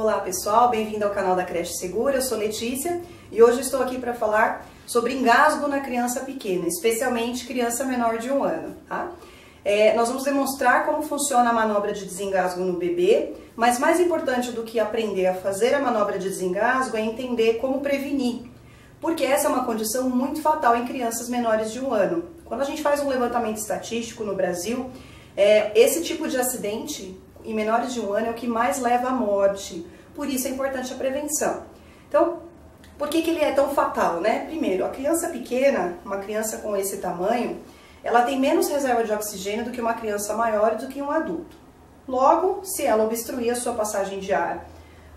Olá pessoal, bem-vindo ao canal da Creche Segura, eu sou Letícia e hoje estou aqui para falar sobre engasgo na criança pequena, especialmente criança menor de 1 ano. Tá? Nós vamos demonstrar como funciona a manobra de desengasgo no bebê, mas mais importante do que aprender a fazer a manobra de desengasgo é entender como prevenir, porque essa é uma condição muito fatal em crianças menores de 1 ano. Quando a gente faz um levantamento estatístico no Brasil, esse tipo de acidente em menores de 1 ano é o que mais leva à morte, por isso é importante a prevenção. Então, por que ele é tão fatal, né? Primeiro, a criança pequena, uma criança com esse tamanho, ela tem menos reserva de oxigênio do que uma criança maior e do que um adulto. Logo, se ela obstruir a sua passagem de ar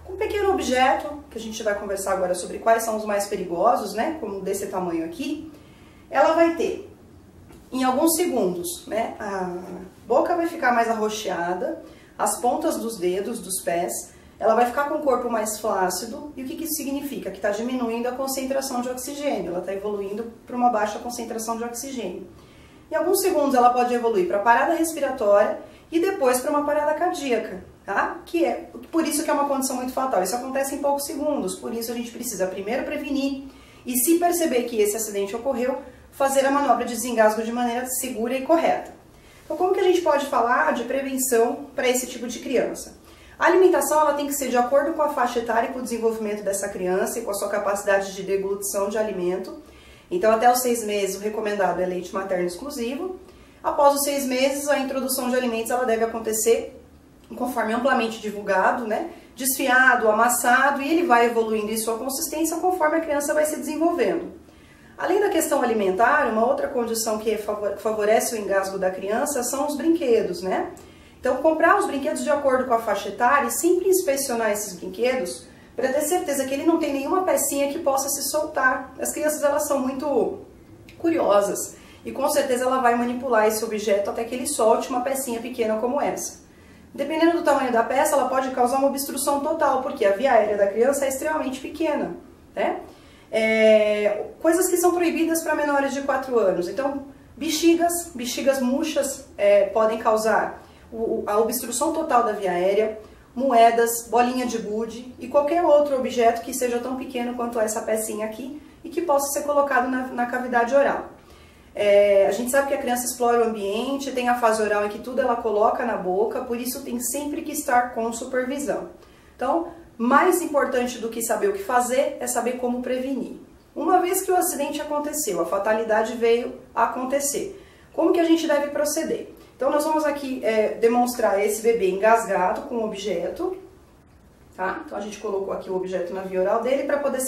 com um pequeno objeto, que a gente vai conversar agora sobre quais são os mais perigosos, né? Como desse tamanho aqui, ela vai ter, em alguns segundos, né? A boca vai ficar mais arroxeada, as pontas dos dedos, dos pés, ela vai ficar com o corpo mais flácido. E o que isso significa? Que está diminuindo a concentração de oxigênio, ela está evoluindo para uma baixa concentração de oxigênio. Em alguns segundos ela pode evoluir para parada respiratória e depois para uma parada cardíaca, tá? Por isso que é uma condição muito fatal. Isso acontece em poucos segundos, por isso a gente precisa primeiro prevenir e, se perceber que esse acidente ocorreu, fazer a manobra de desengasgo de maneira segura e correta. Então, como que a gente pode falar de prevenção para esse tipo de criança? A alimentação ela tem que ser de acordo com a faixa etária e com o desenvolvimento dessa criança e com a sua capacidade de deglutição de alimento. Então, até os 6 meses, o recomendado é leite materno exclusivo. Após os 6 meses, a introdução de alimentos ela deve acontecer conforme amplamente divulgado, né? Desfiado, amassado, e ele vai evoluindo em sua consistência conforme a criança vai se desenvolvendo. Além da questão alimentar, uma outra condição que favorece o engasgo da criança são os brinquedos, né? Então, comprar os brinquedos de acordo com a faixa etária e sempre inspecionar esses brinquedos para ter certeza que ele não tem nenhuma pecinha que possa se soltar. As crianças, elas são muito curiosas e com certeza ela vai manipular esse objeto até que ele solte uma pecinha pequena como essa. Dependendo do tamanho da peça, ela pode causar uma obstrução total, porque a via aérea da criança é extremamente pequena, né? Coisas que são proibidas para menores de 4 anos. Então, bexigas murchas podem causar a obstrução total da via aérea, moedas, bolinha de gude e qualquer outro objeto que seja tão pequeno quanto essa pecinha aqui e que possa ser colocado na cavidade oral. A gente sabe que a criança explora o ambiente, tem a fase oral em que tudo ela coloca na boca, por isso tem sempre que estar com supervisão. Então, mais importante do que saber o que fazer é saber como prevenir. Uma vez que o acidente aconteceu, a fatalidade veio a acontecer, como que a gente deve proceder? Então nós vamos aqui demonstrar esse bebê engasgado com o objeto, tá? Então a gente colocou aqui o objeto na via oral dele para poder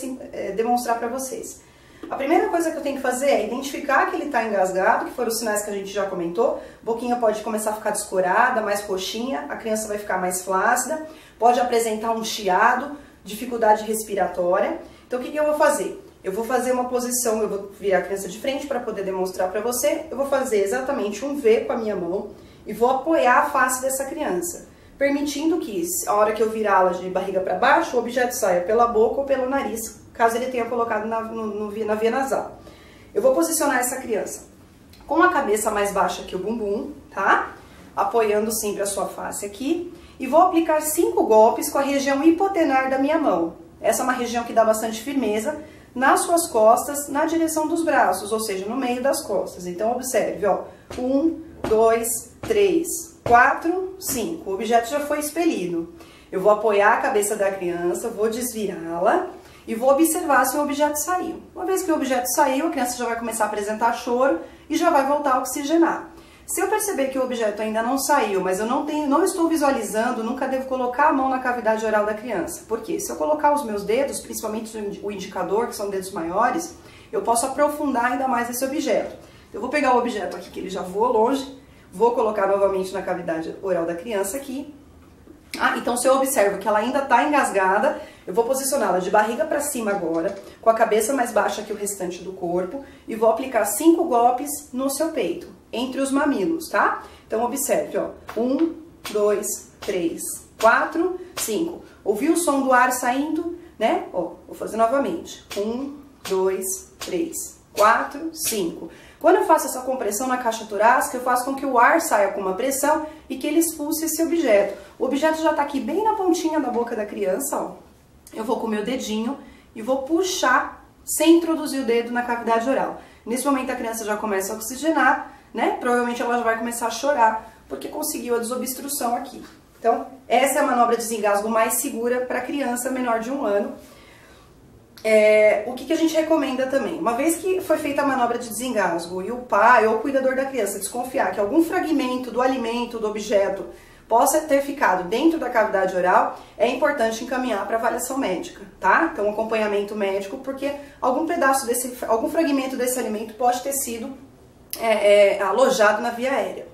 demonstrar para vocês. A primeira coisa que eu tenho que fazer é identificar que ele está engasgado, que foram os sinais que a gente já comentou. Boquinha pode começar a ficar descorada, mais roxinha, a criança vai ficar mais flácida, pode apresentar um chiado, dificuldade respiratória. Então o que eu vou fazer? Eu vou fazer uma posição, eu vou virar a criança de frente para poder demonstrar para você. Eu vou fazer exatamente um V com a minha mão e vou apoiar a face dessa criança, permitindo que, a hora que eu virá-la de barriga para baixo, o objeto saia pela boca ou pelo nariz, caso ele tenha colocado na via nasal. Eu vou posicionar essa criança com a cabeça mais baixa que o bumbum, tá? Apoiando sempre a sua face aqui. E vou aplicar 5 golpes com a região hipotenar da minha mão. Essa é uma região que dá bastante firmeza nas suas costas, na direção dos braços, ou seja, no meio das costas. Então, observe, ó. 1, 2, 3, 4, 5. O objeto já foi expelido. Eu vou apoiar a cabeça da criança, vou desvirá-la e vou observar se o objeto saiu. Uma vez que o objeto saiu, a criança já vai começar a apresentar choro e já vai voltar a oxigenar. Se eu perceber que o objeto ainda não saiu, mas eu não estou visualizando, nunca devo colocar a mão na cavidade oral da criança. Por quê? Se eu colocar os meus dedos, principalmente o indicador, que são dedos maiores, eu posso aprofundar ainda mais esse objeto. Eu vou pegar o objeto aqui, que ele já voou longe, vou colocar novamente na cavidade oral da criança aqui. Então se eu observo que ela ainda está engasgada, eu vou posicioná-la de barriga para cima agora, com a cabeça mais baixa que o restante do corpo, e vou aplicar 5 golpes no seu peito, entre os mamilos, tá? Então observe, ó, 1, 2, 3, 4, 5. Ouviu o som do ar saindo, né? Ó, vou fazer novamente. 1, 2, 3, 4, 5. Quando eu faço essa compressão na caixa torácica, eu faço com que o ar saia com uma pressão e que ele expulse esse objeto. O objeto já está aqui bem na pontinha da boca da criança, ó. Eu vou com o meu dedinho e vou puxar sem introduzir o dedo na cavidade oral. Nesse momento a criança já começa a oxigenar, né? Provavelmente ela já vai começar a chorar porque conseguiu a desobstrução aqui. Então, essa é a manobra de desengasgo mais segura para criança menor de 1 ano. O que a gente recomenda também? Uma vez que foi feita a manobra de desengasgo e o pai ou o cuidador da criança desconfiar que algum fragmento do alimento, do objeto, possa ter ficado dentro da cavidade oral, é importante encaminhar para avaliação médica, tá? Então, acompanhamento médico, porque algum fragmento desse alimento pode ter sido alojado na via aérea.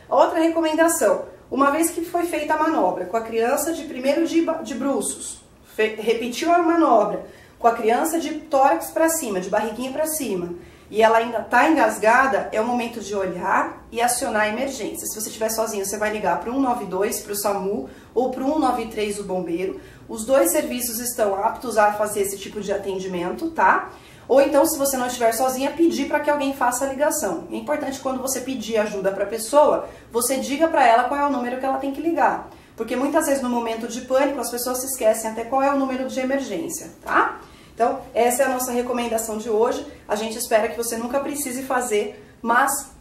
Outra recomendação, uma vez que foi feita a manobra com a criança de primeiro de bruços, repetiu a manobra com a criança de tórax para cima, de barriguinha para cima, e ela ainda está engasgada, é o momento de olhar e acionar a emergência. Se você estiver sozinho, você vai ligar para o 192, para o SAMU, ou para o 193, o bombeiro. Os dois serviços estão aptos a fazer esse tipo de atendimento, tá? Ou então, se você não estiver sozinha, pedir para que alguém faça a ligação. É importante quando você pedir ajuda para a pessoa, você diga para ela qual é o número que ela tem que ligar. Porque muitas vezes no momento de pânico, as pessoas se esquecem até qual é o número de emergência, tá? Então, essa é a nossa recomendação de hoje. A gente espera que você nunca precise fazer, mas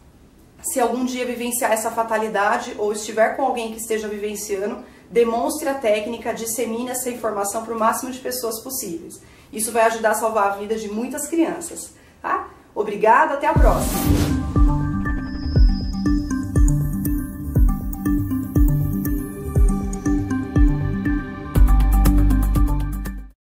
se algum dia vivenciar essa fatalidade ou estiver com alguém que esteja vivenciando, demonstre a técnica, dissemine essa informação para o máximo de pessoas possíveis. Isso vai ajudar a salvar a vida de muitas crianças, tá? Obrigada, até a próxima!